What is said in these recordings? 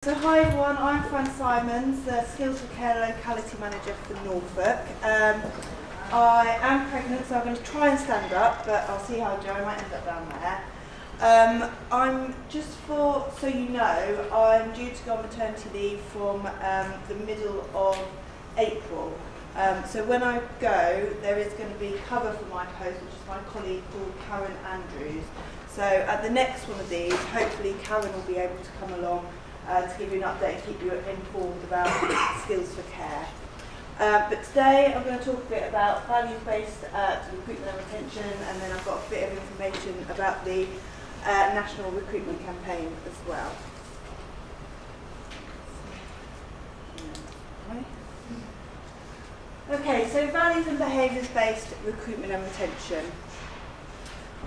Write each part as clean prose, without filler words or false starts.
So hi everyone, I'm Fran Simons, the Skills for Care Locality Manager for Norfolk. I am pregnant, so I'm going to try and stand up, but I'll see how I do. I might end up down there. I'm just so you know, I'm due to go on maternity leave from the middle of April. So when I go, there is going to be cover for my post, which is my colleague called Karen Andrews. So at the next one of these, hopefully Karen will be able to come along to give you an update and keep you informed about skills for care. But today I'm going to talk a bit about values-based recruitment and retention, and then I've got a bit of information about the national recruitment campaign as well. Okay, so values and behaviours-based recruitment and retention.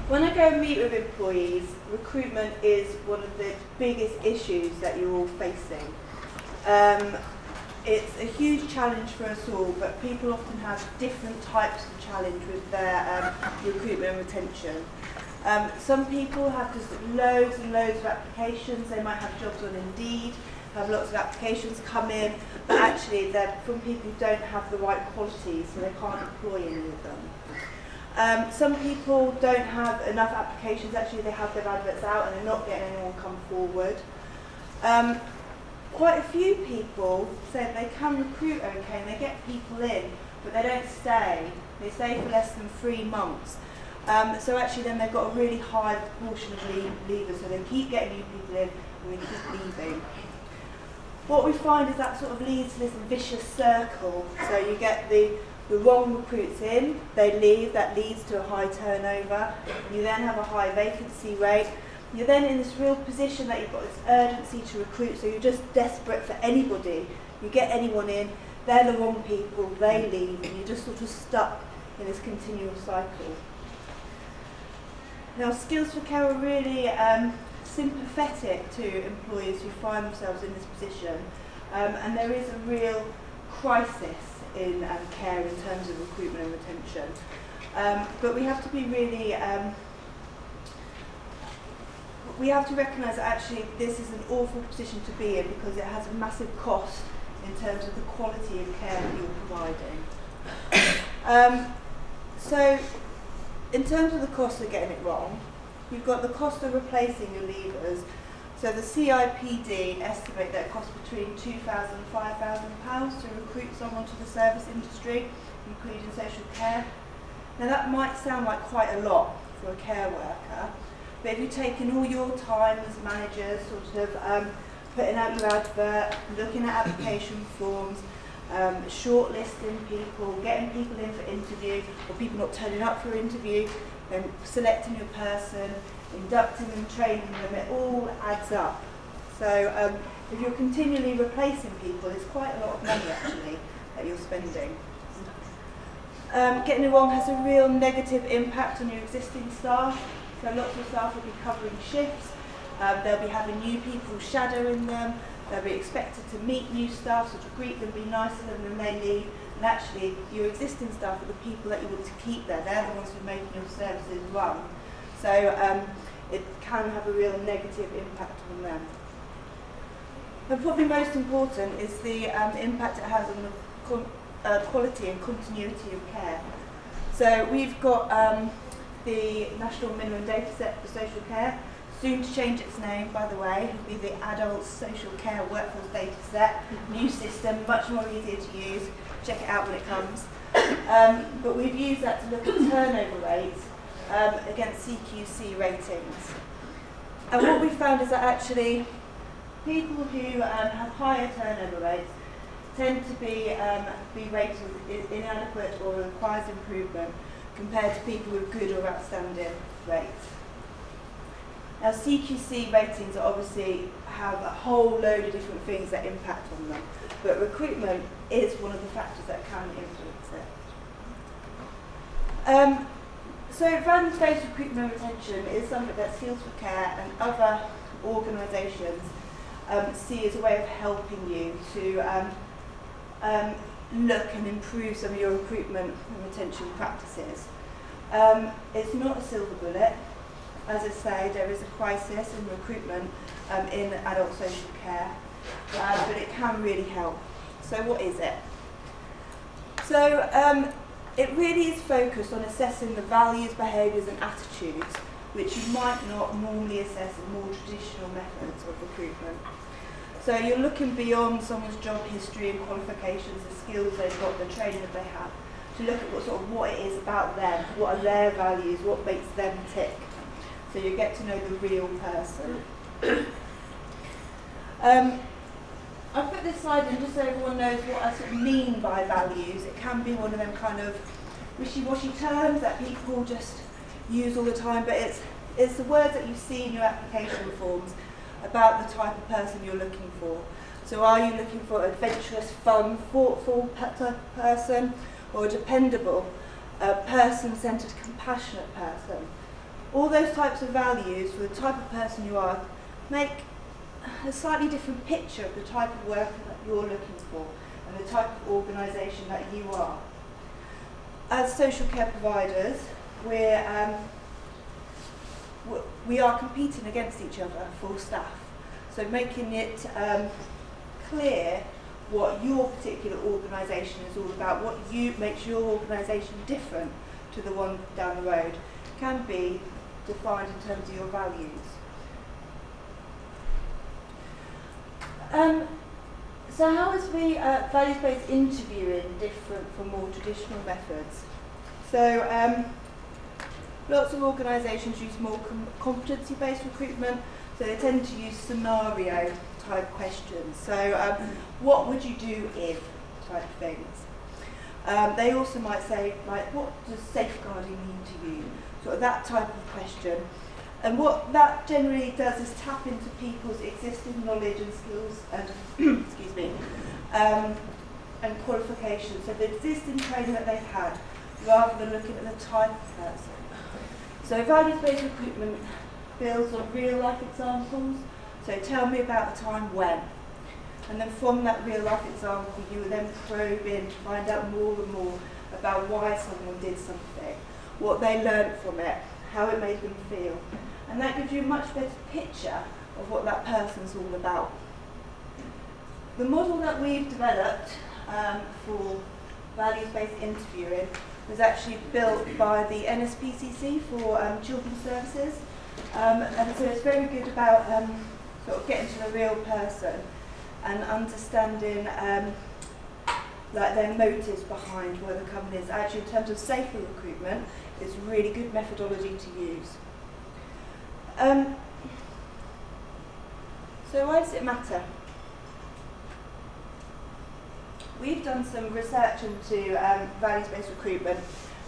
When I go and meet with employees, recruitment is one of the biggest issues that you're all facing. It's a huge challenge for us all, but people often have different types of challenge with their recruitment and retention. Some people have just loads and loads of applications. They might have jobs on Indeed, have lots of applications come in, but actually they're from people who don't have the right qualities, so they can't employ any of them. Some people don't have enough applications. Actually, they have their adverts out and they're not getting anyone come forward. Quite a few people said they can recruit okay and they get people in, but they don't stay. They stay for less than 3 months. So actually then they've got a really high proportion of leavers, so they keep getting new people in and they keep leaving. What we find is that sort of leads to this vicious circle. So you get the wrong recruits in, they leave, that leads to a high turnover. You then have a high vacancy rate. You're then in this real position that you've got this urgency to recruit, so you're just desperate for anybody. You get anyone in, they're the wrong people, they leave, and you're just sort of stuck in this continual cycle. Now, Skills for Care are really sympathetic to employees who find themselves in this position, and there is a real crisis in care in terms of recruitment and retention. But we have to be really, we have to recognise that actually this is an awful position to be in because it has a massive cost in terms of the quality of care that you're providing. So in terms of the cost of getting it wrong, you've got the cost of replacing your leavers. So the CIPD estimate that it costs between £2,000 and £5,000 to recruit someone to the service industry, including social care. Now that might sound like quite a lot for a care worker, but if you've taken all your time as managers, sort of putting out your advert, looking at application forms, shortlisting people, getting people in for interview, or people not turning up for interview, then selecting your person, inducting them, training them, it all adds up. So if you're continually replacing people, it's quite a lot of money actually that you're spending. Getting it wrong has a real negative impact on your existing staff. So lots of staff will be covering shifts, they'll be having new people shadowing them, they'll be expected to meet new staff, so to greet them, be nice to them, and then they leave. And actually your existing staff are the people that you want to keep there, they're the ones who are making your services run. So it can have a real negative impact on them. But probably most important is the impact it has on the quality and continuity of care. So we've got the National Minimum Data Set for Social Care, soon to change its name, by the way. It'll be the Adult Social Care Workforce Data Set, new system, much more easier to use. Check it out when it comes. But we've used that to look at turnover rates against CQC ratings. And what we found is that actually people who have higher turnover rates tend to be rated inadequate or requires improvement compared to people with good or outstanding rates. Now CQC ratings obviously have a whole load of different things that impact on them, but recruitment is one of the factors that can influence it. So values-based recruitment and retention is something that Skills for Care and other organisations see as a way of helping you to look and improve some of your recruitment and retention practices. It's not a silver bullet. As I say, there is a crisis in recruitment in adult social care. but it can really help. So what is it? So it really is focused on assessing the values, behaviours and attitudes which you might not normally assess in more traditional methods of recruitment. So you're looking beyond someone's job history and qualifications, the skills they've got, the training that they have, to look at what it is about them, what are their values, what makes them tick. So you get to know the real person. I put this slide in just so everyone knows what I sort of mean by values. It can be one of them kind of wishy-washy terms that people just use all the time, but it's the words that you see in your application forms about the type of person you're looking for. So are you looking for an adventurous, fun, thoughtful type of person, or a dependable, person-centred, compassionate person? All those types of values for the type of person you are make a slightly different picture of the type of work that you're looking for and the type of organisation that you are. As social care providers, we are competing against each other for staff. So making it clear what your particular organisation is all about, what makes your organisation different to the one down the road, can be defined in terms of your values. So how is values-based interviewing different from more traditional methods? So lots of organisations use more competency-based recruitment, so they tend to use scenario-type questions. So what would you do if type things. They also might say, like, what does safeguarding mean to you? Sort of that type of question. And what that generally does is tap into people's existing knowledge and skills and excuse me, and qualifications. So the existing training that they've had, rather than looking at the type of person. So values-based recruitment builds on real-life examples. So tell me about a time when. And then from that real-life example, you will then probe in to find out more and more about why someone did something, what they learned from it, how it made them feel. And that gives you a much better picture of what that person's all about. The model that we've developed for values-based interviewing was actually built by the N&SCS for Children's Services. And so it's very good about sort of getting to the real person and understanding like their motives behind where the company is. Actually, in terms of safer recruitment, it's a really good methodology to use. So why does it matter? We've done some research into values-based recruitment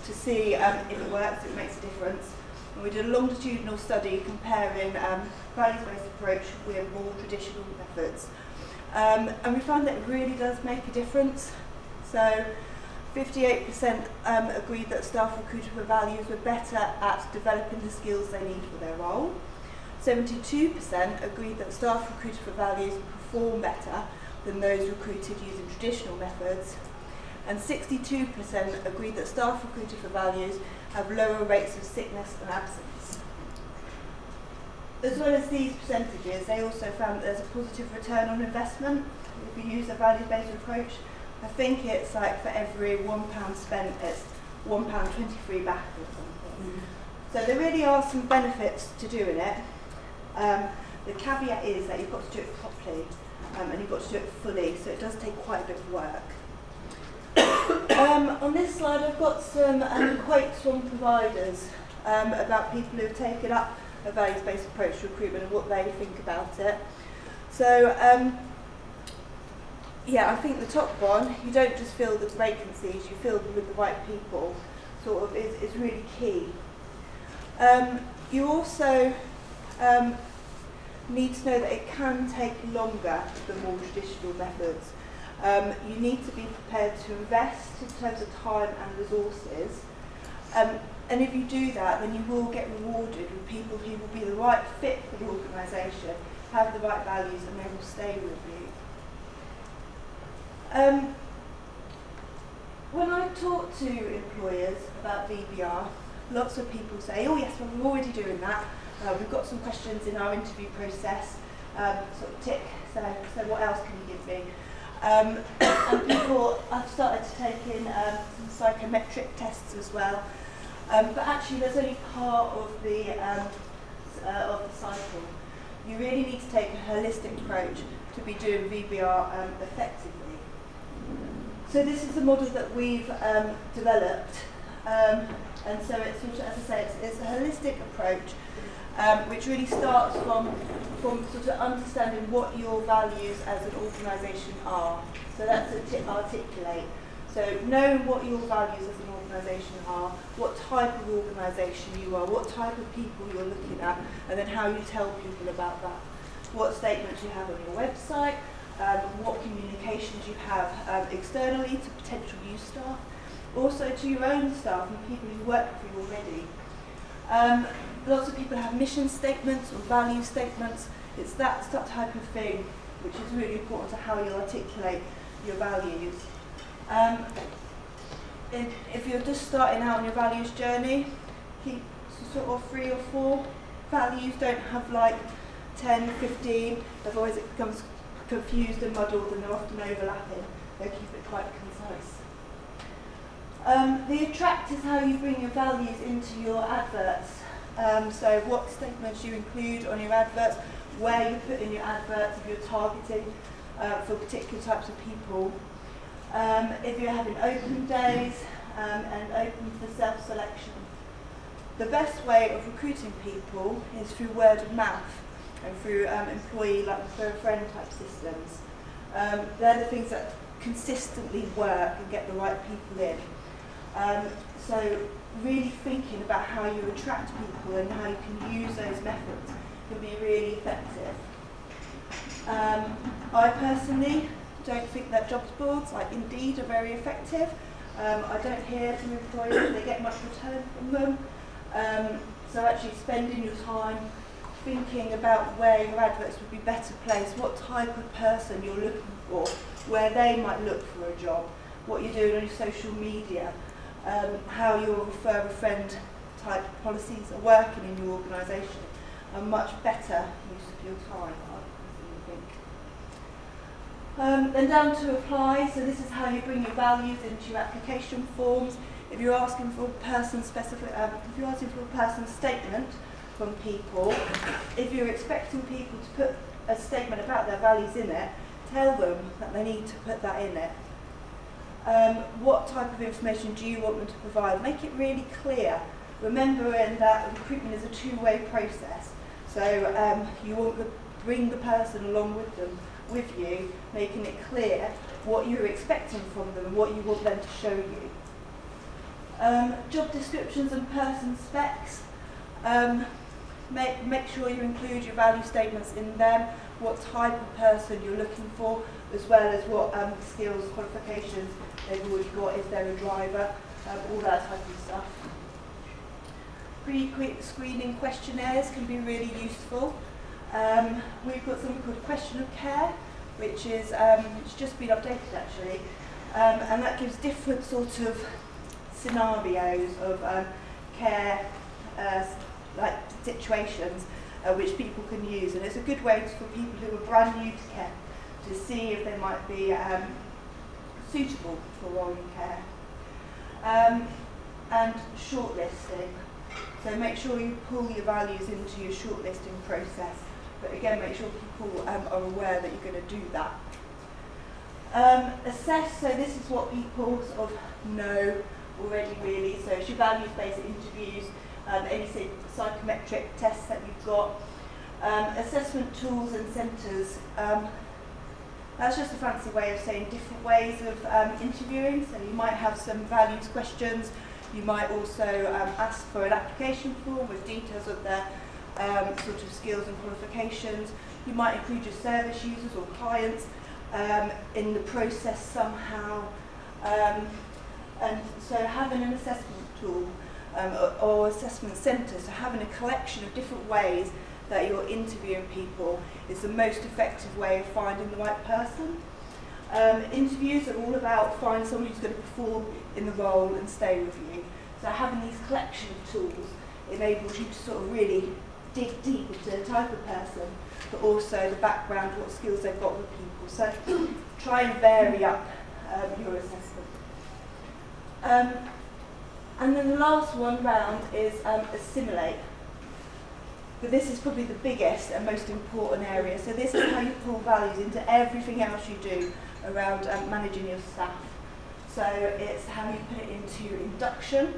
to see if it works, if it makes a difference. And we did a longitudinal study comparing values-based approach with more traditional methods. And we found that it really does make a difference. So 58% agreed that staff recruited for values were better at developing the skills they need for their role. 72% agreed that staff recruited for values perform better than those recruited using traditional methods. And 62% agreed that staff recruited for values have lower rates of sickness and absence. As well as these percentages, they also found that there's a positive return on investment if you use a values-based approach. I think it's like for every £1 spent, it's £1.23 back or something. So there really are some benefits to doing it. The caveat is that you've got to do it properly and you've got to do it fully, so it does take quite a bit of work. On this slide I've got some quotes from providers about people who have taken up a values-based approach to recruitment and what they think about it. So yeah, I think the top one, you don't just fill the vacancies, you fill them with the right people, sort of is really key. You also need to know that it can take longer than more traditional methods. You need to be prepared to invest in terms of time and resources. And if you do that, then you will get rewarded with people who will be the right fit for the organisation, have the right values, and they will stay with you. When I talk to employers about VBR, lots of people say, oh yes, well, we're already doing that. We've got some questions in our interview process. sort of tick, so what else can you give me? And people, I've started to take in some psychometric tests as well, but actually there's only part of the cycle. You really need to take a holistic approach to be doing VBR effectively. So this is the model that we've developed, and so it's sort of, as I say, it's a holistic approach, which really starts from sort of understanding what your values as an organisation are. So that's articulate. So knowing what your values as an organisation are, what type of organisation you are, what type of people you're looking at, and then how you tell people about that. What statements you have on your website, what communications you have externally to potential new staff, also to your own staff and people who work for you already. Lots of people have mission statements or value statements. It's that type of thing which is really important to how you articulate your values. If you're just starting out on your values journey, keep sort of 3 or 4 values. Don't have like 10, 15, otherwise it becomes confused and muddled and they're often overlapping. They keep it quite concise. The attract is how you bring your values into your adverts. So what statements you include on your adverts, where you put in your adverts, if you're targeting for particular types of people. If you're having open days and open for self-selection. The best way of recruiting people is through word of mouth and through employee, like refer a friend type systems. They're the things that consistently work and get the right people in. So really thinking about how you attract people and how you can use those methods can be really effective. I personally don't think that jobs boards like Indeed are very effective. I don't hear from employers that they get much return from them. So actually spending your time thinking about where your adverts would be better placed, what type of person you're looking for, where they might look for a job, what you're doing on your social media, how your refer a friend type policies are working in your organisation, a much better use of your time, I think. Then down to apply, so this is how you bring your values into your application forms. If you're asking for a person specific, if you're asking for a person's statement from people, if you're expecting people to put a statement about their values in it, tell them that they need to put that in it. What type of information do you want them to provide? Make it really clear. Remembering that recruitment is a two-way process. So you want to bring the person along with you, making it clear what you're expecting from them and what you want them to show you. Job descriptions and person specs. Make sure you include your value statements in them, what type of person you're looking for, as well as what skills, qualifications they've already got if they're a driver, all that type of stuff. Pre-screening questionnaires can be really useful. We've got something called a question of care, which is it's just been updated actually, and that gives different sort of scenarios of care like situations which people can use, and it's a good way for people who are brand new to care to see if they might be suitable for a role in care. And shortlisting. So make sure you pull your values into your shortlisting process, but again make sure people are aware that you're going to do that. Assess, so this is what people sort of know already really, so it's your values-based interviews, any psychometric tests that you've got, assessment tools and centres. That's just a fancy way of saying different ways of interviewing, so you might have some values questions. You might also ask for an application form with details of their sort of skills and qualifications. You might include your service users or clients in the process somehow. And so having an assessment tool or assessment centre, so having a collection of different ways that you're interviewing people is the most effective way of finding the right person. Interviews are all about finding someone who's going to perform in the role and stay with you. So having these collection of tools enables you to sort of really dig deep into the type of person, but also the background, what skills they've got with people. So try and vary up your assessment. And then the last one round is assimilate. But this is probably the biggest and most important area. So this is how you pull values into everything else you do around managing your staff. So it's how you put it into your induction.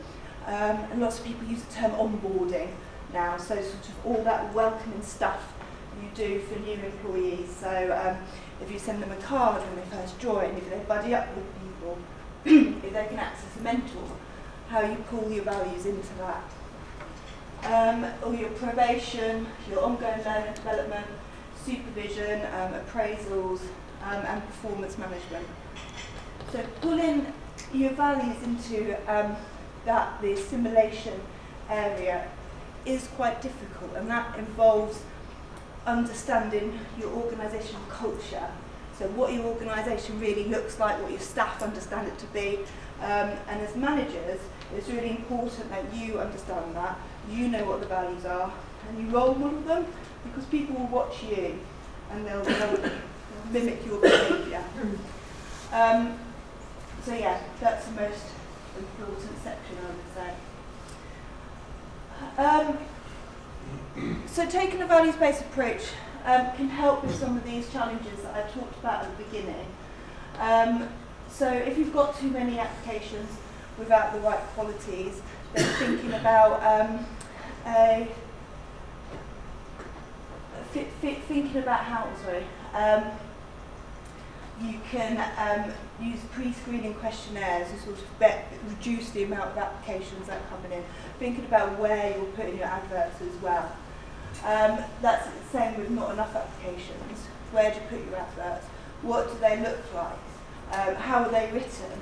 And lots of people use the term onboarding now. So sort of all that welcoming stuff you do for new employees. So if you send them a card when they first join, if they buddy up with people, if they can act as a mentor, how you pull your values into that. Or your probation, your ongoing learning development, supervision, appraisals, and performance management. So pulling your values into the assimilation area is quite difficult, and that involves understanding your organisation culture. So what your organisation really looks like, what your staff understand it to be, and as managers, it's really important that you understand that, you know what the values are, and you role model them, because people will watch you and they'll mimic your behaviour. So yeah, that's the most important section, I would say. So taking a values-based approach can help with some of these challenges that I talked about at the beginning. So if you've got too many applications without the right qualities, then thinking about how you can use prescreening questionnaires to sort of reduce the amount of applications that are coming in. Thinking about where you're putting your adverts as well. That's the same with not enough applications. Where do you put your adverts? What do they look like? How are they written?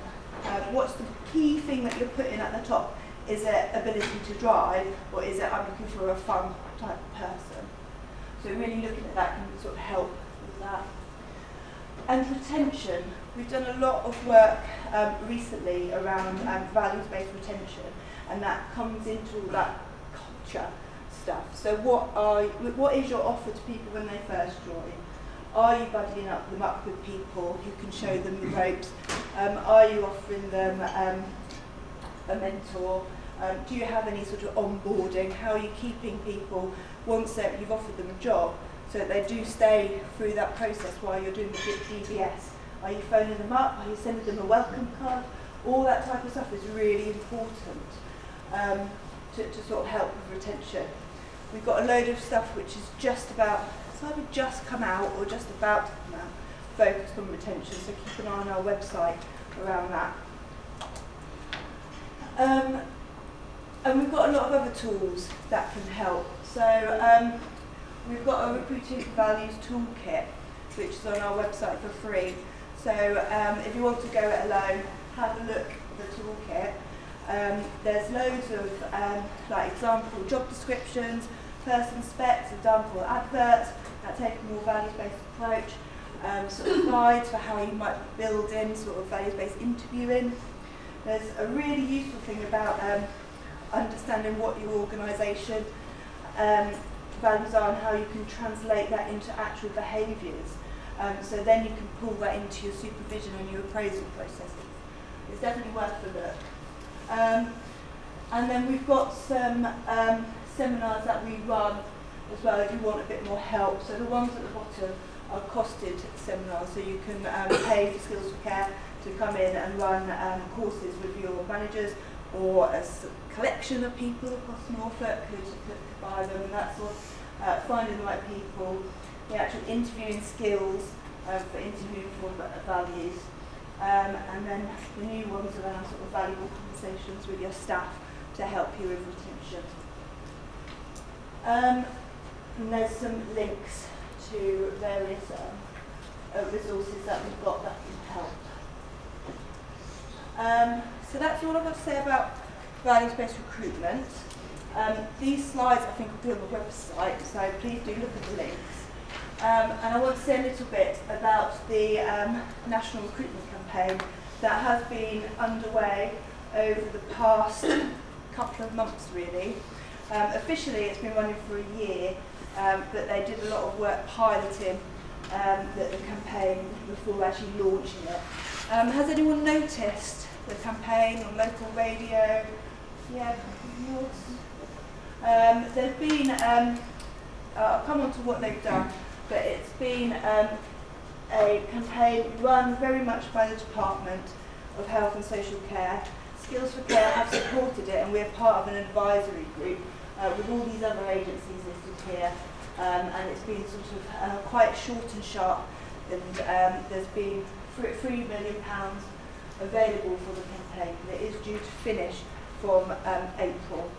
What's the key thing that you're putting at the top? Is it ability to drive, or is it I'm looking for a fun type of person? So really looking at that can sort of help with that. And retention. We've done a lot of work recently around values-based retention, and that comes into all that culture stuff. So what is your offer to people when they first join? Are you buddying them up with people who can show them the ropes? Are you offering them a mentor? Do you have any sort of onboarding? How are you keeping people once you've offered them a job so that they do stay through that process while you're doing the DBS? Are you phoning them up? Are you sending them a welcome card? All that type of stuff is really important to sort of help with retention. We've got a load of stuff which is just about, it's either just come out or just about to come out, focused on retention, so keep an eye on our website around that. And we've got a lot of other tools that can help. So we've got a recruiting values toolkit, which is on our website for free. So if you want to go it alone, have a look at the toolkit. There's loads of like example job descriptions, person specs, example adverts that take a more values-based approach, sort of guides for how you might build in sort of values-based interviewing. There's a really useful thing about understanding what your organisation values are and how you can translate that into actual behaviours. So then you can pull that into your supervision and your appraisal processes. It's definitely worth a look. And then we've got some seminars that we run as well if you want a bit more help. So the ones at the bottom are costed seminars, so you can pay for Skills for Care to come in and run courses with your managers, or a collection of people across Norfolk who could buy them, and that sort of finding the right people, the actual interviewing skills for interviewing for values, and then the new ones around sort of valuable conversations with your staff to help you with retention. And there's some links to various resources that we've got that can help. So that's all I've got to say about values-based recruitment. These slides I think will be on the website, so please do look at the links. And I want to say a little bit about the national recruitment campaign that has been underway over the past couple of months really. Officially, it's been running for a year, but they did a lot of work piloting the campaign before actually launching it. Has anyone noticed the campaign on local radio? Yeah, there's been, I'll come on to what they've done, but it's been a campaign run very much by the Department of Health and Social Care. Skills for Care have supported it, and we're part of an advisory group with all these other agencies listed here, and it's been sort of quite short and sharp, and there's been £3 million available for the campaign, and it is due to finish from April.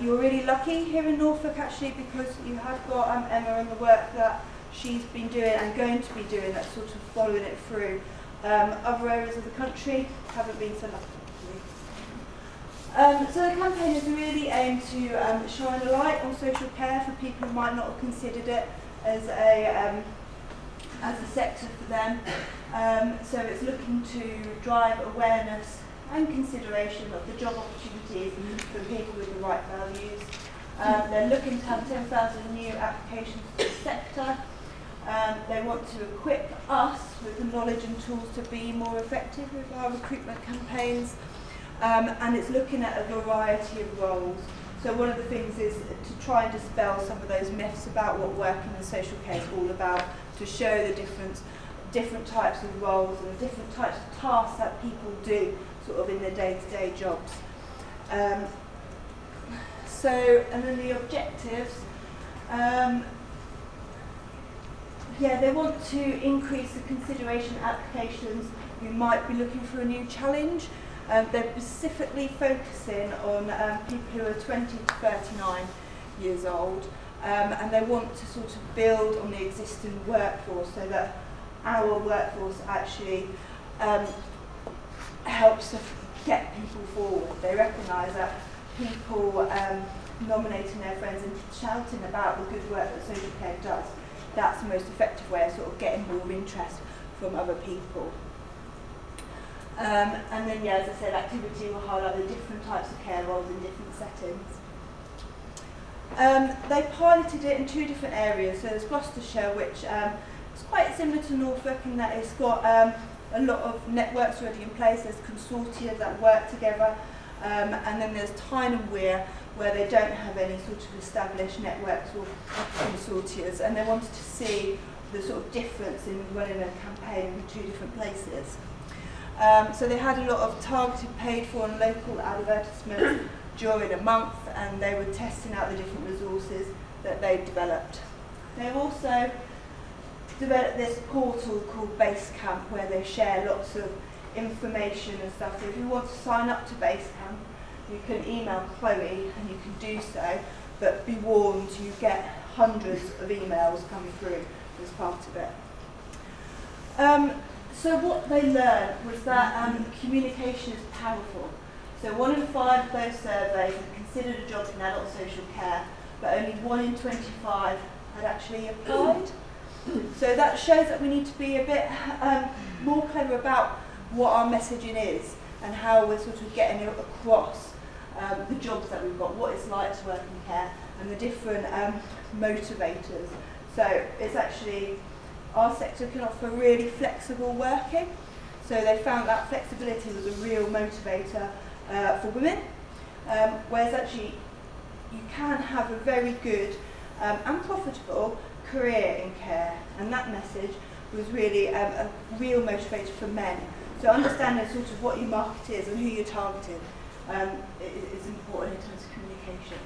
You're really lucky here in Norfolk actually, because you have got Emma and the work that she's been doing and going to be doing, that's sort of following it through. Other areas of the country haven't been so lucky. So the campaign is really aimed to shine a light on social care for people who might not have considered it as a sector for them. So it's looking to drive awareness and consideration of the job opportunities for people with the right values. They're looking to have 10,000 new applications to the sector. They want to equip us with the knowledge and tools to be more effective with our recruitment campaigns. And it's looking at a variety of roles. So one of the things is to try and dispel some of those myths about what working in social care is all about, to show the different types of roles and the different types of tasks that people do sort of in their day-to-day jobs. And then the objectives, they want to increase the consideration of applications who might be looking for a new challenge. They're specifically focusing on people who are 20 to 39 years old, and they want to sort of build on the existing workforce so that our workforce actually helps to get people forward. They recognise that people nominating their friends and shouting about the good work that social care does, that's the most effective way of sort of getting more interest from other people. And then, as I said, activity will highlight the different types of care roles in different settings. They piloted it in 2 different areas. So there's Gloucestershire, which is quite similar to Norfolk in that it's got a lot of networks already in place. There's consortia that work together. And then there's Tyne and Wear, where they don't have any sort of established networks or consortias, and they wanted to see the sort of difference in running a campaign in 2 different places. So they had a lot of targeted paid for and local advertisements during a month, and they were testing out the different resources that they developed. They also developed this portal called Basecamp, where they share lots of information and stuff. So if you want to sign up to Basecamp, you can email Chloe and you can do so, but be warned, you get hundreds of emails coming through as part of it. So what they learned was that communication is powerful. So 1 in 5 of those surveys had considered a job in adult social care, but only 1 in 25 had actually applied. So that shows that we need to be a bit more clever about what our messaging is and how we're sort of getting it across the jobs that we've got, what it's like to work in care, and the different motivators. So it's actually, our sector can offer really flexible working. So they found that flexibility was a real motivator for women, whereas actually you can have a very good and profitable career in care, and that message was really a real motivator for men. So understanding sort of what your market is and who you're targeting is important in terms of communication.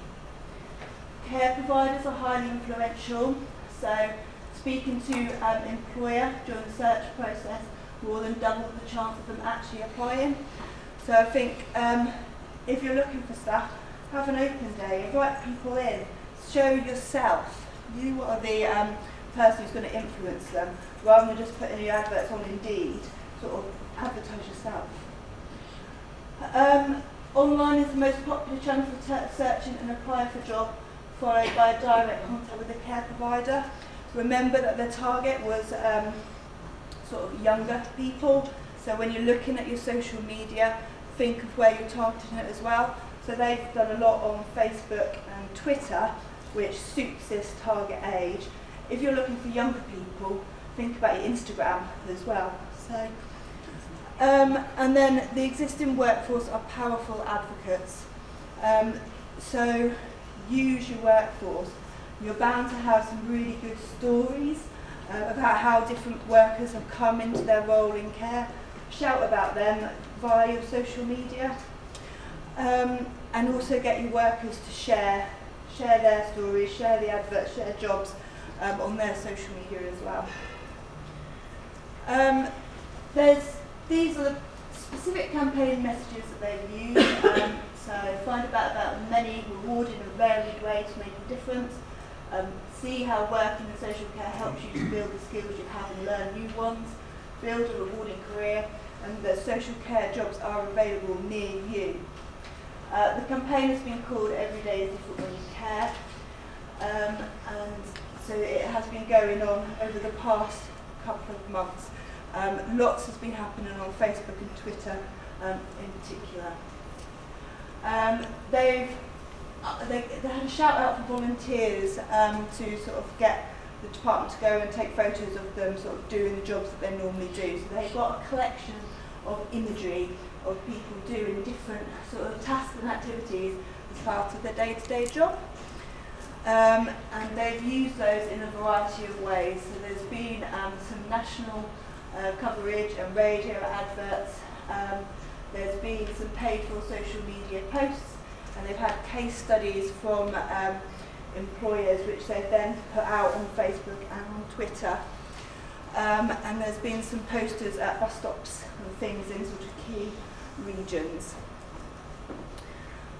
Care providers are highly influential, so speaking to an employer during the search process more than double the chance of them actually applying. So I think if you're looking for staff, have an open day, invite people in, show yourself. You are the person who's going to influence them, rather than just putting your adverts on Indeed, sort of advertise yourself. Online is the most popular channel for searching and applying for a job, followed by a direct contact with a care provider. Remember that the target was sort of younger people, so when you're looking at your social media, think of where you're targeting it as well. So they've done a lot on Facebook and Twitter, which suits this target age. If you're looking for younger people, think about your Instagram as well. So, and then the existing workforce are powerful advocates. So use your workforce. You're bound to have some really good stories about how different workers have come into their role in care. Shout about them via your social media. And also get your workers to share their stories, share the adverts, share jobs on their social media as well. These are the specific campaign messages that they've used. So find about many, reward in a varied way to make a difference. See how working in social care helps you to build the skills you have and learn new ones. Build a rewarding career, and the social care jobs are available near you. The campaign has been called Every Day is Different When You Care, and so it has been going on over the past couple of months. Lots has been happening on Facebook and Twitter in particular. They had a shout out for volunteers to sort of get the department to go and take photos of them sort of doing the jobs that they normally do. So they've got a collection of imagery of people doing different sort of tasks and activities as part of their day-to-day job. And they've used those in a variety of ways. So there's been some national coverage and radio adverts. There's been some paid-for social media posts, and they've had case studies from employers which they've then put out on Facebook and on Twitter. And there's been some posters at bus stops and things in sort of key regions.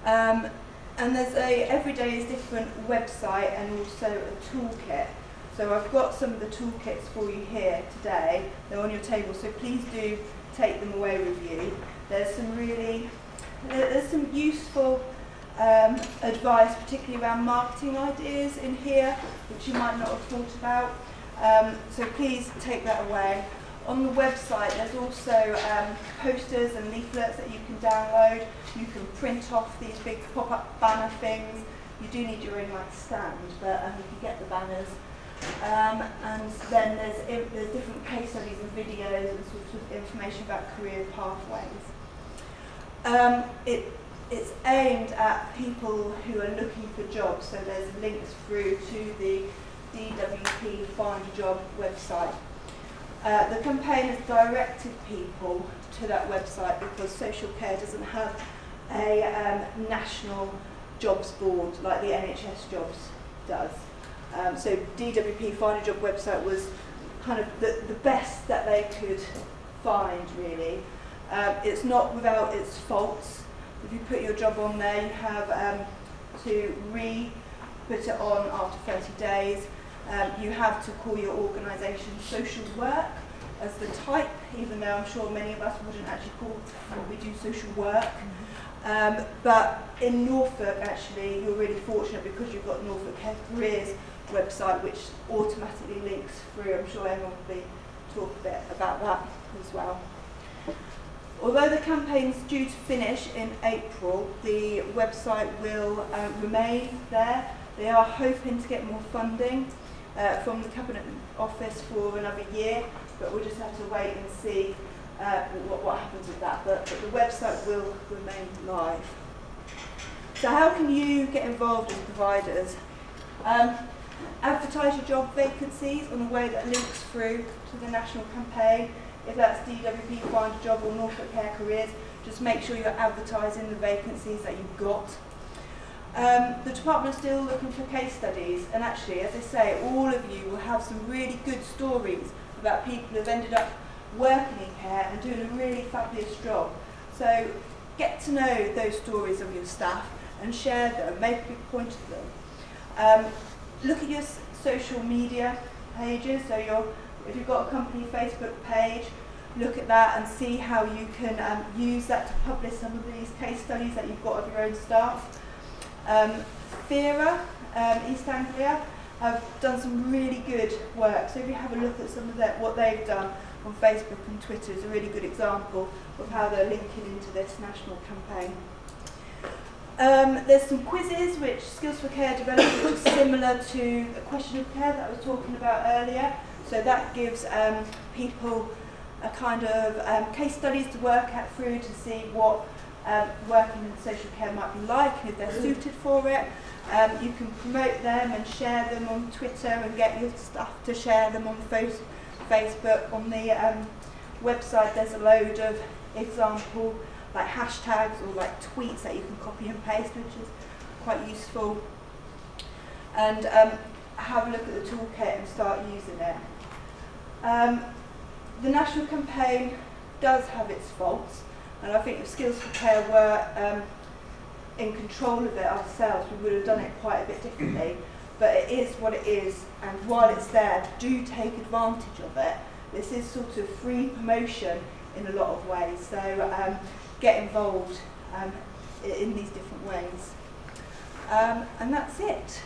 And there's a Every Day is Different website and also a toolkit. So I've got some of the toolkits for you here today. They're on your table, so please do take them away with you. There's some useful advice, particularly around marketing ideas in here, which you might not have thought about. So please take that away. On the website, there's also posters and leaflets that you can download. You can print off these big pop-up banner things. You do need your own stand, but you can get the banners. And then there's different case studies and videos and sort of information about career pathways. It's aimed at people who are looking for jobs, so there's links through to the DWP Find a Job website. The campaign has directed people to that website because social care doesn't have a national jobs board like the NHS Jobs does. So DWP Find a Job website was kind of the best that they could find, really. It's not without its faults. If you put your job on there, you have to re-put it on after 30 days. You have to call your organisation social work as the type, even though I'm sure many of us wouldn't actually call what we do social work. But in Norfolk, actually, you're really fortunate because you've got Norfolk Care Careers website, which automatically links through. I'm sure everyone will talk a bit about that as well. Although the campaign's due to finish in April, the website will remain there. They are hoping to get more funding from the Cabinet Office for another year, but we'll just have to wait and see what happens with that. But the website will remain live. So how can you get involved as providers? Advertise your job vacancies in a way that links through to the national campaign. If that's DWP Find a Job or Norfolk Care Careers, just make sure you're advertising the vacancies that you've got. The department is still looking for case studies, and actually, as I say, all of you will have some really good stories about people who've ended up working in care and doing a really fabulous job. So get to know those stories of your staff and share them, make a big point of them. Look at your social media pages, so if you've got a company Facebook page, look at that and see how you can use that to publish some of these case studies that you've got of your own staff. FERA, East Anglia, have done some really good work. So if you have a look at some of what they've done on Facebook and Twitter, is a really good example of how they're linking into this national campaign. There's some quizzes, which Skills for Care developed, which is similar to a question of care that I was talking about earlier. So that gives people a kind of case studies to work at through to see what working in social care might be like and if they're suited for it. You can promote them and share them on Twitter and get your stuff to share them on Facebook. On the website there's a load of example like hashtags or like tweets that you can copy and paste, which is quite useful. And have a look at the toolkit and start using it. The national campaign does have its faults, and I think if Skills for Care were in control of it ourselves, we would have done it quite a bit differently. But it is what it is, and while it's there, do take advantage of it. This is sort of free promotion in a lot of ways, so get involved in these different ways. And that's it.